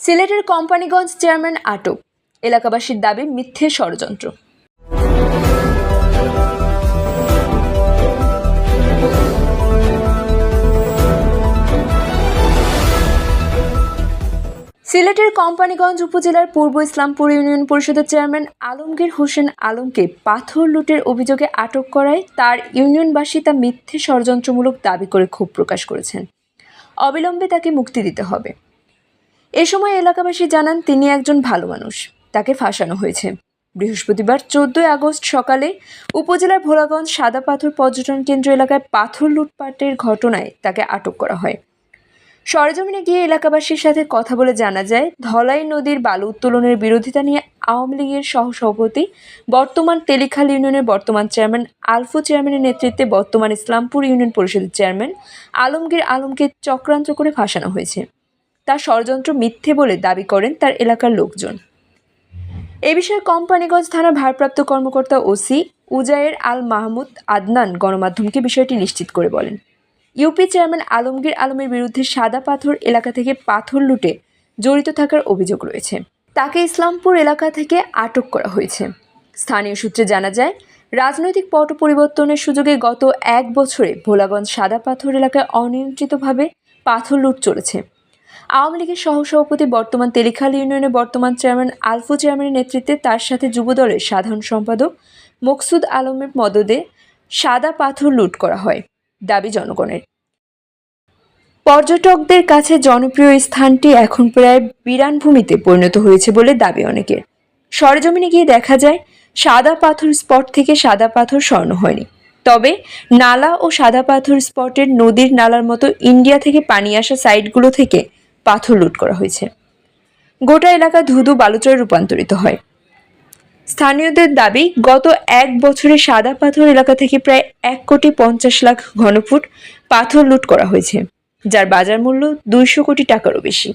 সিলেটের কোম্পানিগঞ্জ চেয়ারম্যান আটক, এলাকাবাসীর দাবি মিথ্যে ষড়যন্ত্র। সিলেটের কোম্পানিগঞ্জ উপজেলার পূর্ব ইসলামপুর ইউনিয়ন পরিষদের চেয়ারম্যান আলমগীর হোসেন আলমকে পাথর লুটের অভিযোগে আটক করায় তার ইউনিয়নবাসী তা মিথ্যে ষড়যন্ত্রমূলক দাবি করে ক্ষোভ প্রকাশ করেছেন। অবিলম্বে তাকে মুক্তি দিতে হবে। এ সময় এলাকাবাসী জানান তিনি একজন ভালো মানুষ, তাকে ফাঁসানো হয়েছে। বৃহস্পতিবার 14 আগস্ট সকালে উপজেলার ভোলাগঞ্জ সাদা পাথর পর্যটন কেন্দ্র এলাকায় পাথর লুটপাটের ঘটনায় তাকে আটক করা হয়। সরেজমিনে গিয়ে এলাকাবাসীর সাথে কথা বলে জানা যায়, ধলাই নদীর বালু উত্তোলনের বিরোধিতা নিয়ে আওয়ামী লীগের সহসভাপতি, বর্তমান তেলিখাল ইউনিয়নের বর্তমান চেয়ারম্যান আলফু চেয়ারম্যানের নেতৃত্বে বর্তমান ইসলামপুর ইউনিয়ন পরিষদের চেয়ারম্যান আলমগীর আলমকে চক্রান্ত করে ফাঁসানো হয়েছে। তার ষড়যন্ত্র মিথ্যে বলে দাবি করেন তার এলাকার লোকজন। এ বিষয়ে কোম্পানিগঞ্জ থানার ভারপ্রাপ্ত কর্মকর্তা ওসি উজায়ের আল মাহমুদ আদনান গণমাধ্যমকে বিষয়টি নিশ্চিত করে বলেন, ইউপি চেয়ারম্যান আলমগীর আলমের বিরুদ্ধে সাদা পাথর এলাকা থেকে পাথর লুটে জড়িত থাকার অভিযোগ রয়েছে। তাকে ইসলামপুর এলাকা থেকে আটক করা হয়েছে। স্থানীয় সূত্রে জানা যায়, রাজনৈতিক পট পরিবর্তনের সুযোগে গত 1 বছরে ভোলাগঞ্জ সাদা পাথর এলাকায় অনিয়ন্ত্রিতভাবে পাথর লুট চলেছে। আওয়ামী লীগের সহসভাপতি, বর্তমান তেলিখাল ইউনিয়নের বর্তমান চেয়ারম্যান আলফু চেয়ারম্যানের নেতৃত্বে তার সাথে যুবদলের সাধারণ সম্পাদক মকসুদ আলমের মদদে সাদা পাথর লুট করা হয়। দাবি জনগণের। পর্যটকদের কাছে জনপ্রিয় স্থানটি এখন প্রায় বিরান ভূমিতে পরিণত হয়েছে বলে দাবি অনেকের। সরেজমিনে গিয়ে দেখা যায়, সাদা পাথর স্পট থেকে সাদা পাথর সরানো হয়নি, তবে নালা ও সাদা পাথর স্পটের নদীর নালার মতো ইন্ডিয়া থেকে পানি আসা সাইডগুলো থেকে পাথর লুট করা হয়েছে। গোটা এলাকা ধুধু বালুচরে রূপান্তরিত হয়। স্থানীয়দের দাবি, গত 1 বছরে সাদা পাথর এলাকা থেকে প্রায় 1,50,00,000 ঘনফুট পাথর লুট করা হয়েছে, যার বাজার মূল্য 200 কোটি টাকারও বেশি।